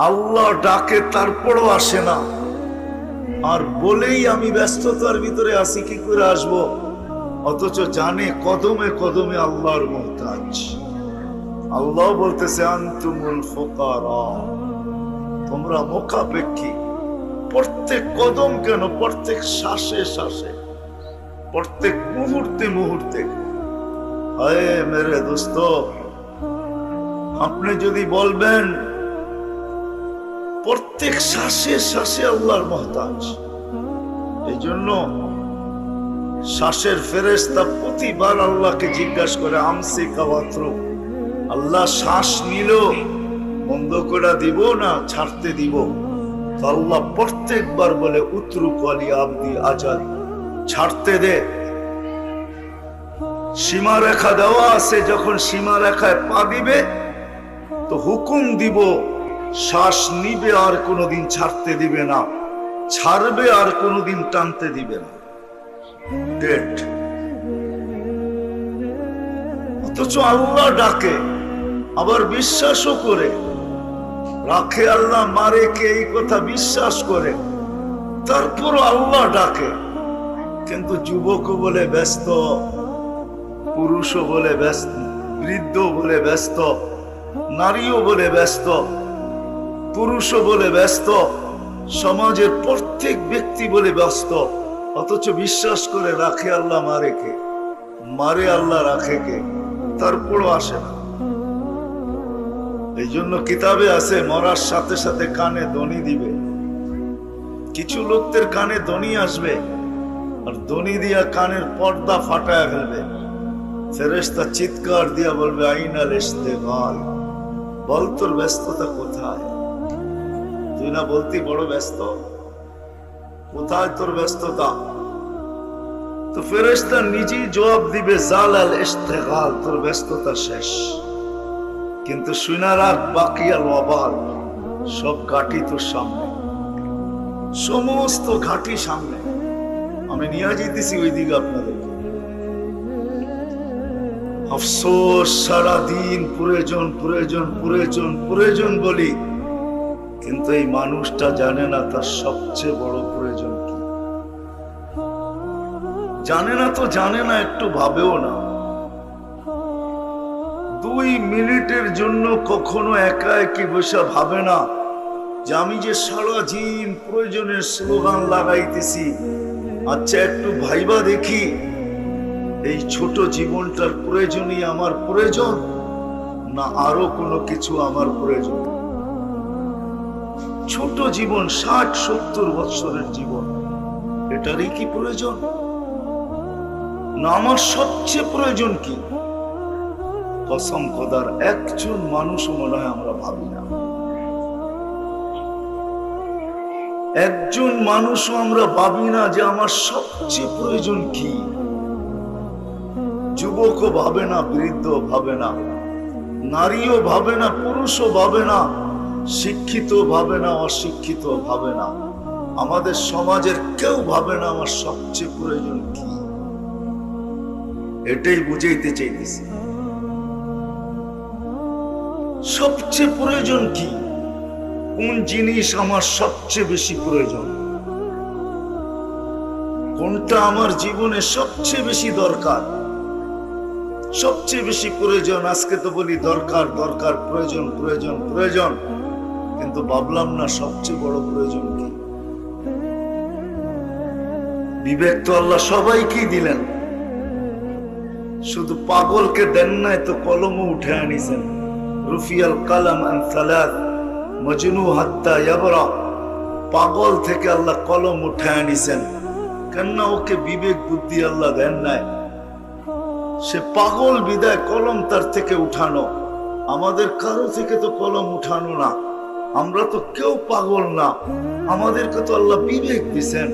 আল্লাহ ডাকে তারপরও আসে না, আর বলেই আমি ব্যস্ততার ভিতরে আছি, কি করে আসবো? অথচ জানে কদমে কদমে আল্লাহর মুহতাজ। আল্লাহ বলতেছে আনতুমুল ফুকারা, তোমরা মুখাপেক্ষী। প্রত্যেক কদম কেন, প্রত্যেক শ্বাসে শ্বাসে, প্রত্যেক মুহূর্তে মুহূর্তে। হায় মেরে দোস্ত, আপনি যদি বলবেন প্রত্যেক শ্বাসে শ্বাসে আল্লাহর মুহতাজ, এই জন্য শ্বাসের ফেরেশতা প্রতিবার আল্লাহকে জিজ্ঞাসা করে আমসিকা ওয়াতরুক, আল্লাহ শ্বাস নিল বন্ধ করে দিব না ছাড়তে দিব? তো আল্লাহ প্রত্যেকবার বলে উতরুক ওয়ালি আবদি আজাদ, ছাড়তে দে। সীমারেখা দেওয়া আছে, যখন সীমারেখায় পা দিবে তো হুকুম দিব, শ্বাস নিবে আর কোনোদিন ছাড়তে দিবে না, ছাড়বে আর কোনোদিন টানতে দিবে না। ডেট। অথচ আল্লাহ ডাকে, আবার বিশ্বাসও করে রাখে। আল্লাহ মারে কে, এই কথা বিশ্বাস করে, তারপরও আল্লাহ ডাকে। কিন্তু যুবক বলে ব্যস্ত, পুরুষও বলে ব্যস্ত, বৃদ্ধ বলে ব্যস্ত, নারীও বলে ব্যস্ত, পুরুষও বলে ব্যস্ত, সমাজের প্রত্যেক ব্যক্তি বলে ব্যস্ত। অথচ বিশ্বাস করে রাখে আল্লাহ মারে কে, মারে আল্লাহ রাখে কে, তারপরও আসে না। এই জন্য কিতাবে আছে মরার সাথে সাথে কানে দনি দিবে। কিছু লোকদের কানে দনি আসবে, আর দনি দিয়া কানের পর্দা ফাটায় ফেলবে। ফেরেশতা চিৎকার দিয়া বলবে আইনাল ইশতিগাল, বল তোর ব্যস্ততা কোথায়? তুই না বলতি বড় ব্যস্ত, কোথায় তোর ব্যস্ততা? তো ফেরেশতা নিজেই জবাব দিবে জালাল ইশতিগাল, তোর ব্যস্ততা শেষ। কিন্তু শুনা রাখ বাকিয়াল ওয়াবাল, সব ঘাটি তোর সামনে, সমস্ত ঘাটি সামনে। আমি নিয়ে যেতেছি ওই দিকে আপনাদেরকে। আফসোস, সারাদিন প্রয়োজন প্রয়োজন প্রয়োজন প্রয়োজন বলি, কিন্তু এই মানুষটা জানে না তার সবচেয়ে বড় প্রয়োজন কি। জানে না তো জানে না, একটু ভাবেও না। 2 মিনিটের জন্য কখনো একা একই বসে ভাবে না যে আমি যে সারাদিন প্রয়োজনের স্লোগান লাগাইতেছি, আচ্ছা একটু ভাইবা দেখি এই ছোট জীবনটার প্রয়োজনই আমার প্রয়োজন, না আরো কোনো কিছু আমার প্রয়োজন? ছোট জীবন, 60-70 বছরের জীবন, এটারই কি প্রয়োজন? না আমার সবচেয়ে প্রয়োজন কি? কসম খোদার একজন মানুষ মনে হয় আমরা ভাবি না। একজন মানুষও আমরা ভাবি না যে আমার সবচেয়ে প্রয়োজন কি। যুবকও ভাবে না, বৃদ্ধ ভাবে না, নারীও ভাবে না, পুরুষও ভাবে না, শিক্ষিত ভাবে না, অশিক্ষিত ভাবে না, আমাদের সমাজের কেউ ভাবে না আমার সবচেয়ে প্রয়োজন কি। এটাই বুঝাইতে চাইতেছি, সবচেয়ে প্রয়োজন কি, কোন জিনিস আমার সবচেয়ে বেশি প্রয়োজন, কোনটা আমার জীবনে সবচেয়ে বেশি দরকার, সবচেয়ে বেশি প্রয়োজন। আজকে তো বলি দরকার দরকার, প্রয়োজন প্রয়োজন প্রয়োজন, কিন্তু ভাবলাম না সবচেয়ে বড় প্রয়োজন কি। বিবেক তো আল্লাহ সবাইকেই দিলেন, শুধু পাগলকে দেন নাই তো কলমও উঠে আনিছেন। রুফিয়াল কালাম আন সালাত মজনু হাত্তা ইয়াবরা, পাগল থেকে আল্লাহ কলম উঠে আনিছেন। কেননা ওকে বিবেক বুদ্ধি আল্লাহ দেন নাই, সে পাগল বিদায় কলম তার থেকে উঠানো। আমাদের কারো থেকে তো কলম উঠানো না, আমরা তো কেউ পাগল না। আমাদেরকে তো আল্লাহ বিবেক দিছেন,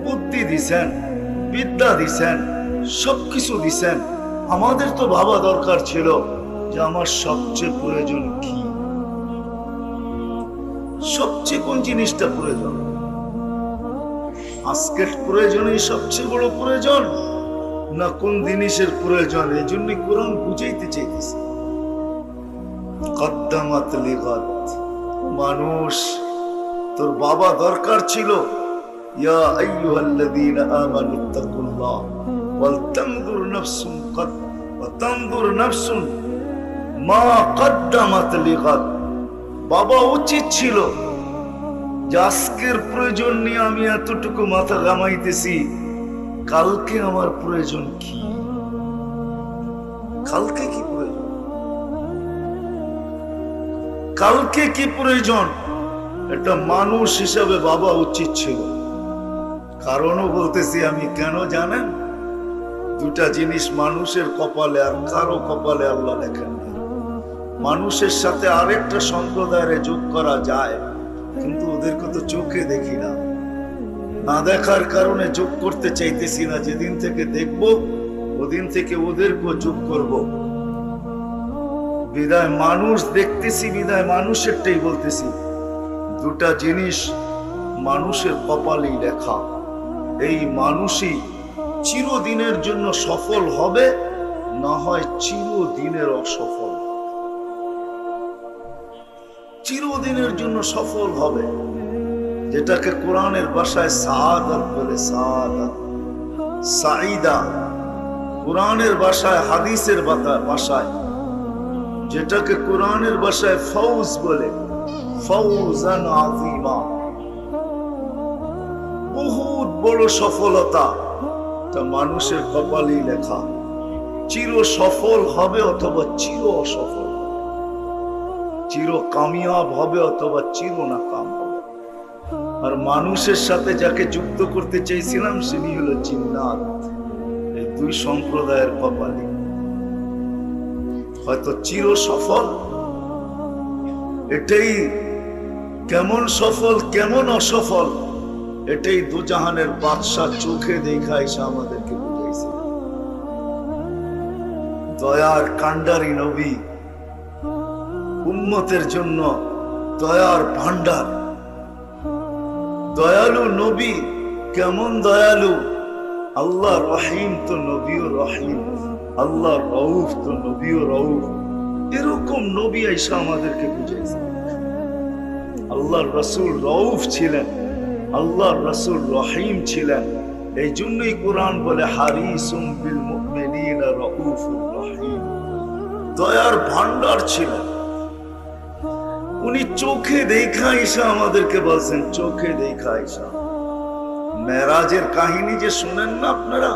বুদ্ধি দিছেন, বিদ্যা দিছেন, সবকিছু দিছেন। আমাদের তো ভাবা দরকার ছিল যে আমার সবচেয়ে প্রয়োজন কি, সবচেয়ে কোন জিনিসটা প্রয়োজন। আজকের প্রয়োজনই সবচেয়ে বড় প্রয়োজন, না কোন জিনিসের প্রয়োজন? এই জন্যই কোরআন বুঝাইতে চাইতেছে কদ্দামাত লিগাত, মানুষ, তোর বাবা দরকার ছিল ইয়া আইয়ুহাল্লাযীনা আমানুত্তাকুল্লাহ ওয়াল তানজুর নাফসুন মা কদ্দামাত লিগাদ। বাবা উচিত ছিল যে আজকের প্রয়োজন নিয়ে আমি এতটুকু মাথা ঘামাইতেছি, কালকে আমার প্রয়োজন কি, কালকে কি প্রয়োজন, কালকে কি প্রয়োজন, এটা মানুষ হিসাবে বাবা উচিত ছিল। কারণও বলতেছি আমি কেন জানেন? দুটা জিনিস মানুষের কপালে আর কারো কপালে আল্লাহ লেখেন না। মানুষের সাথে আরেকটা সম্প্রদায়ের যোগ করা যায়, কিন্তু ওদেরকে তো চোখে দেখি না, না দেখার কারণে যোগ করতে চাইতেছি না। যেদিন থেকে দেখব ওদিন থেকে ওদেরকেও যোগ করব। বিদায় মানুষ দেখতেছি, বিদায় মানুষেরটাই বলতেছি। দুটা জিনিস মানুষের কপালেই লেখা। এই মানুষই চিরদিনের জন্য সফল হবে, না হয় চিরদিনের অসফল। চিরদিনের জন্য সফল হবে, যেটাকে কোরআনের ভাষায় সাআদাত বলে, সাআদাত, সাঈদা। কোরআনের ভাষায়, হাদিসের ভাষায় যেটাকে কোরআনের ভাষায় ফৌজ বলে, ফৌজান আযীমা, বহুত বড় সফলতা। তা মানুষের কপালেই লেখা। চির সফল হবে অথবা চির অসফল, চির কামিয়াব হবে অথবা চির নাকাম হবে। আর মানুষের সাথে যাকে যুক্ত করতে চাইছিলাম তিনি হলো জিন্নাত। এই দুই সম্প্রদায়ের কপালে হয়তো চির সফল, এটাই কেমন সফল কেমন অসফল এটাই দুজাহানের বাদশাহ চোখে দেখা এসে আমাদেরকে বুঝাইছে। দয়ার কান্ডারি নবী, উম্মতের জন্য দয়ার ভান্ডার, দয়ালু নবী। কেমন দয়ালু! আল্লাহ রহিম তো নবীও রহিম, আল্লাহ রউফ তো নবীও রউফ। এরকম নবী আইসা আমাদেরকে বুঝাইছে। আল্লাহ রাসূল রউফ ছিলেন, আল্লাহ রাসূল রহিম ছিলেন। এই জন্যই কোরআন বলে হারিসুম বিল মুমিনিনা রাউফুর রহিম। দয়ার ভান্ডার ছিলেন উনি। চোখে দেখা এসে আমাদেরকে বলছেন, চোখে দেখা এসা। মেরাজের কাহিনী যে শুনেন না আপনারা,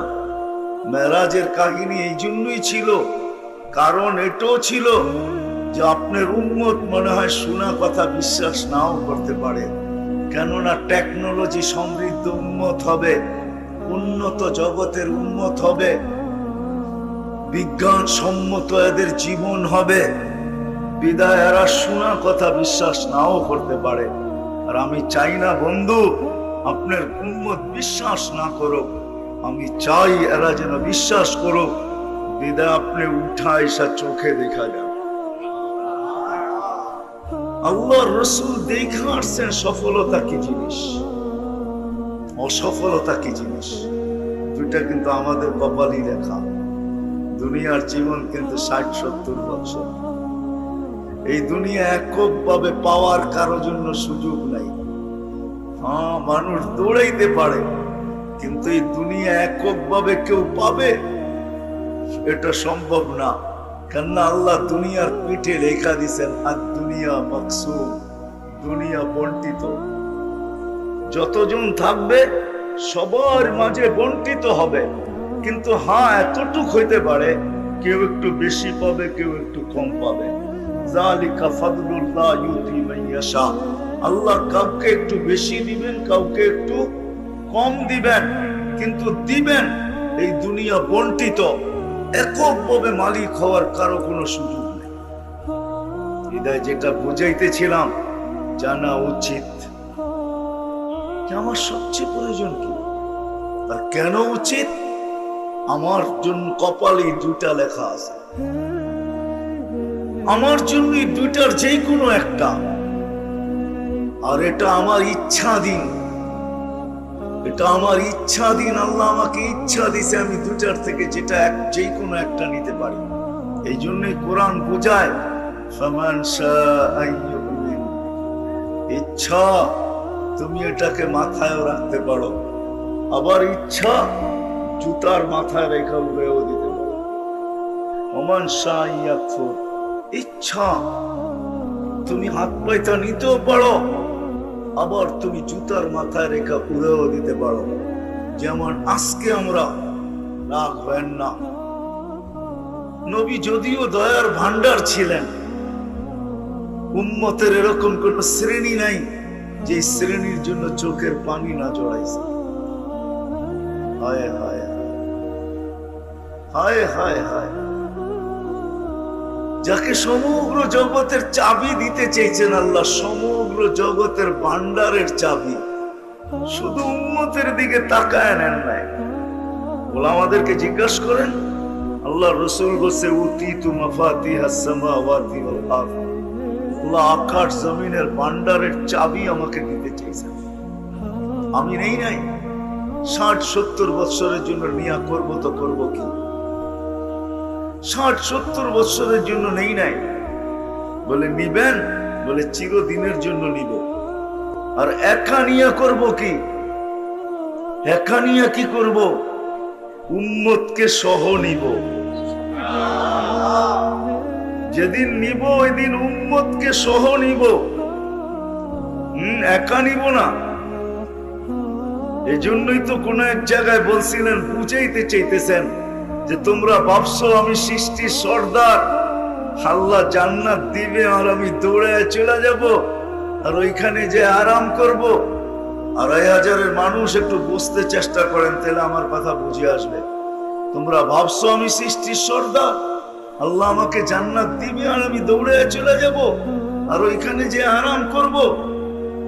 মেরাজের কাহিনী এই জন্যই ছিল, কারণ এটাও ছিল যে আপনার উম্মত মনে হয় শোনা কথা বিশ্বাস নাও করতে পারে। কেননা টেকনোলজি সমৃদ্ধ উম্মত হবে, উন্নত জগতের উম্মত হবে, বিজ্ঞান সম্মত এদের জীবন হবে। বিদায় এরা শোনা কথা বিশ্বাস নাও করতে পারে। আর আমি চাই না বন্ধু আপনার উম্মত বিশ্বাস না করুক, আমি চাই এরা যেন বিশ্বাস করুক। বিদায় আপনি উঠা এসা চোখে দেখা যান। আল্লাহর রাসূল দেখা আসছেন সফলতা কি জিনিস, অসফলতা কি জিনিস, দুইটা কিন্তু আমাদের কপালই লেখা। দুনিয়ার জীবন কিন্তু ৬০-৭০ বছর। এই দুনিয়া এককভাবে পাওয়ার কারোর জন্য সুযোগ নাই। হ্যাঁ, মানুষ দৌড়াইতে পারে, কিন্তু এই দুনিয়া এককভাবে কেউ পাবে এটা সম্ভব না। কেননা আল্লাহ দুনিয়ার পিঠে লেখা দিছেন আর দুনিয়া মাকসুম, দুনিয়া বন্টিত। যতজন থাকবে সবার মাঝে বন্টিত হবে, কিন্তু হ্যাঁ এতটুক হইতে পারে কেউ একটু বেশি পাবে, কেউ একটু কম পাবে। যালিকা ফাদলুল্লাহ ইউতি মান ইয়াশা। আল্লাহ কাউকে একটু বেশি দিবেন, কাউকে একটু কম দিবেন, কিন্তু দিবেন। এই দুনিয়া বন্টিত, এককভাবে মালিক হওয়ার কারো কোনো সুযোগ নেই। হৃদয় যেটা বুঝাইতেছিলাম, জানা উচিত যে আমার সবচেয়ে প্রয়োজন কি আর কেন উচিত। আমার জন্য কপালে দুইটা লেখা আছে, আমার জন্য দুইটার যে কোনো একটা। আর এটা আমার ইচ্ছাধীন, এটা আমার ইচ্ছাধীন। আল্লাহ আমাকে ইচ্ছা দিছে আমি দুটার থেকে যেটা যে কোনো একটা নিতে পারি। এই জন্যই কোরআন বোঝায় ফামান শাআ ইউমিন ইচ্ছা তুমি এটাকে মাথায় রাখতে পারো, আবার ইচ্ছা জুতার মাথায় রেখা উড়েও দিতে পারো। ওমান শাইয়াকফুর, ইচ্ছা তুমি হাত পাইতা নিতেও পারো, আবার তুমি জুতার মাথায় রেখা উড়েও দিতে পারো। যেমন আজকে আমরা রাগ হয় না, নবী যদিও দয়ার ভান্ডার ছিলেন, উম্মতের এরকম কোন শ্রেণী নাই যে শ্রেণীর জন্য চোখের পানি না জড়াইছে। হায় হায় হায় হায় হায়, যাকে সমগ্র জগতের চাবি দিতে চেয়েছেন আল্লাহ, সমগ্র জগতের ভান্ডারের চাবি, শুধু উম্মতের দিকে তাকায় নেন নাই। বলে আমাদেরকে জিজ্ঞাসা করেন, আল্লাহ রসুল বলছে উতিতু মাফাতিহাস সামাওয়াতি ওয়াল আরদ, আল্লাহ আকাশ জমিনের ভান্ডারের চাবি আমাকে দিতে চেয়েছেন, আমি নেই নাই। 60-70 বছরের জন্য নিয়া করব তো করব কি? 60-70 বছরের জন্য নেই নাই। বলে নিবেন? বলে চিরদিনের জন্য নিব। আর একা নিয়া করব কি? একা নিয়া কি করব? উম্মতকে সহ নিব। যেদিন নিব ওই দিন উম্মতকে সহ নিব, একা নিব না। এজন্যই তো কোন এক জায়গায় বলছিলেন, বুঝাইতে চাইতেছেন যে তোমরা ভাবছো আমি সৃষ্টির সর্দার, আল্লাহ জান্নাত দিবে আর আমি দৌড়ে চলে যাব আর ওইখানে যে আরাম করব। 2500 মানুষ একটু বুঝতে চেষ্টা করেন, তাহলে আমার কথা বুঝে আসবে। তোমরা ভাবছো আমি সৃষ্টির সর্দার, আল্লাহ আমাকে জান্নাত দিবে আর আমি দৌড়ে চলে যাব আর ওইখানে যে আরাম করব,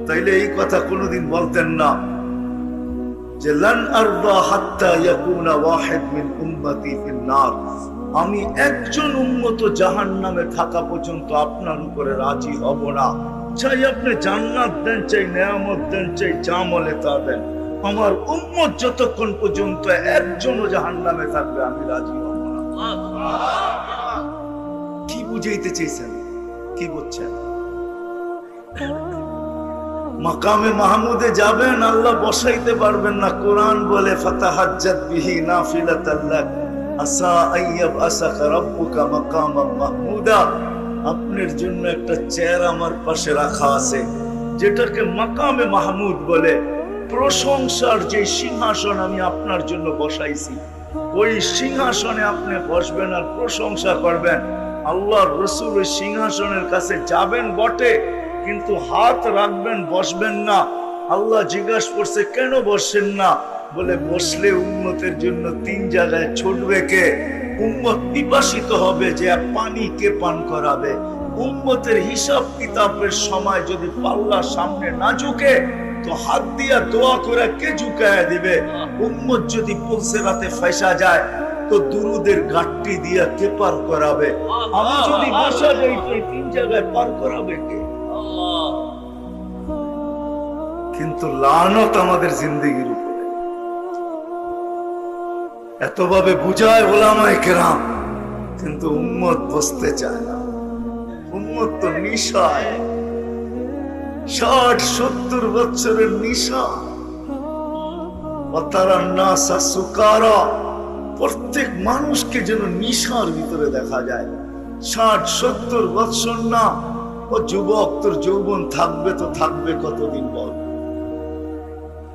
তাইলে এই কথা কোনোদিন বলতেন না যে লান আরদা হাত্তা ইয়াকুনা ওয়াহিদ মিন উম্মতি ফিন নার, আমি একজন উম্মত জাহান্নামে থাকা পর্যন্ত আপনার উপরে রাজি হব না। চাই আপনি জান্নাত দেন, চাই নেয়ামত দেন, চাই যা বলে তা দেন, আমার উম্মত যতক্ষণ পর্যন্ত একজনও জাহান্নামে থাকবে আমি রাজি হব না। কি বুঝাইতে চেয়েছেন? কি বুঝছেন? মাকামে মাহমুদে যাবেন, আল্লাহ বসাইতে পারবেন না। কোরআন বলে ফাতাহাজ্জাত বিহি নাফিলাতাল লাক আসা আইয়াবআসাকা রাব্বুকা মাকামান মাহমুদা, আপনার জন্য একটা চেয়ার আমার পাশে রাখা আছে, যেটাকে মাকামে মাহমুদ বলে। প্রশংসার যে সিংহাসন আমি আপনার জন্য বসাইছি, ওই সিংহাসনে আপনি বসবেন আর প্রশংসা করবেন। আল্লাহর রাসূল ওই সিংহাসনের কাছে যাবেন বটে, কিন্তু হাত রাখবেন, বসবেন না। আল্লাহ জিজ্ঞাসা করছে কেন বসেন না? বলে বসলে উম্মতের জন্য 3 জায়গায় ছুটবে কে? উম্মত পিপাসিত হবে, যে পানি কে পান করাবে? উম্মতের হিসাব কিতাবের সময় যদি পাল্লা সামনে না ঝুঁকে, তো হাত দিয়া দোয়া করে কে ঝুঁকায় দিবে? উম্মত যদি পুলসেরাতে ফাঁসা যায়, তো দুরুদের ঘাটতি দিয়া কে পার করাবে? আমি যদি বসা যাই, তো 3 জায়গায় পার করাবে কে? কিন্তু লানত আমাদের জিন্দেগির উপরে এতভাবে বুঝায় ওলামায়ে কেরাম, কিন্তু উম্মত বসতে চায় না। উম্মত তো নিশায়, 60-70 বছরের নিশা। সুকারা, প্রত্যেক মানুষকে যেন নিশার ভিতরে দেখা যায়। 60-70 বছর না, ও যুবক, তোর যৌবন থাকবে তো থাকবে কতদিন? বল,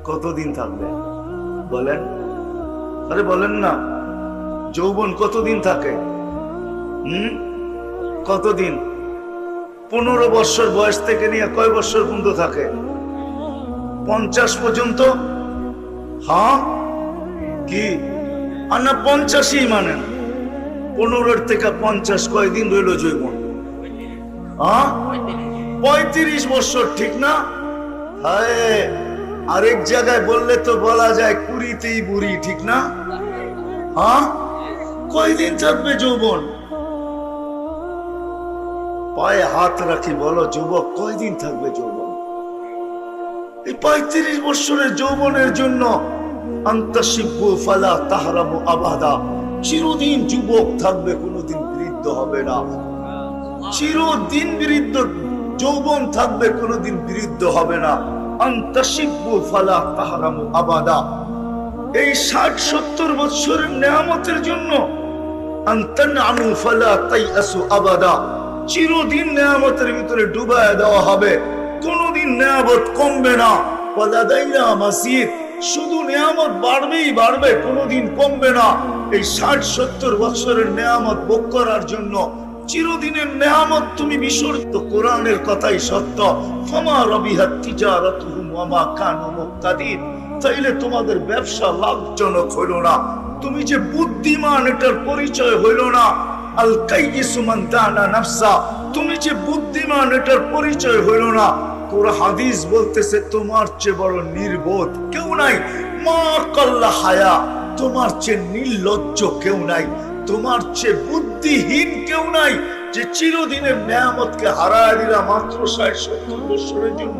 কতদিন থাকবে বলেন? আরে বলেন না, যৌবন কতদিন থাকে? কতদিন? 15 বছর বয়স থেকে নিয়ে কয় বছর পর্যন্ত থাকে? 50 পর্যন্ত। হ্যাঁ কি না 50ই মানেন? 15 থেকে 50 কয়দিন রইল যৌবন? 35 বছর, ঠিক না? হায়, আরেক জায়গায় বললে তো বলা যায় 20তেই বুড়ি, ঠিক না? কয়দিন থাকবে যৌবন? পায়ে হাত রাখি, বলো যুবক, কয়দিন থাকবে যৌবন? এই 35 বছরের যৌবনের জন্য আন্তাশিব্বু ফালা তাহরামু আবাদা, চিরদিন যুবক থাকবে, কোনোদিন বৃদ্ধ হবে না। চিরদিন বৃদ্ধ যৌবন থাকবে, কোনোদিন বিরুদ্ধ হবে না। আনতাশিব্বু ফালা তাহরামু আবাদা, এই 60-70 বছরের নেয়ামতের জন্য আনতানআমু ফালা তাইয়াসু আবাদা, চিরদিন নেয়ামতের ভিতরে ডুবায় দেওয়া হবে, কোনোদিন নেয়ামত কমবে না। ওয়ালাদাইনা মাসিদ, শুধু নেয়ামত বাড়বেই বাড়বে, কোনোদিন কমবে না। এই 60-70 বছরের নেয়ামত ভোগ করার জন্য চিরদিনের নেয়ামত তুমি বিসর্জিত। কোরআনের কথাই সত্য, ফামা রাবিহাত তিজারাতুহুম ওয়া মা কানু মুক্তাদিন, তাইলে তোমাদের ব্যবসা লাভজনক হইল না। তুমি যে বুদ্ধিমান এটার পরিচয় হইল না। আল কাইয়িসু মান দানা নাফসা, তুমি যে বুদ্ধিমান এটার পরিচয় হইল না। কোরআন হাদিস বলতেছে তোমার চেয়ে বড় নির্বোধ কেউ নাই। মা কাল্লা হায়া, তোমার চেয়ে নির্লজ্জ কেউ নাই, তোমার চেয়ে বুদ্ধিহীন কেউ নাই, যে চিরদিনের নেয়ামতকে হারায় দিলা মাত্র 60-70 বছরের জন্য।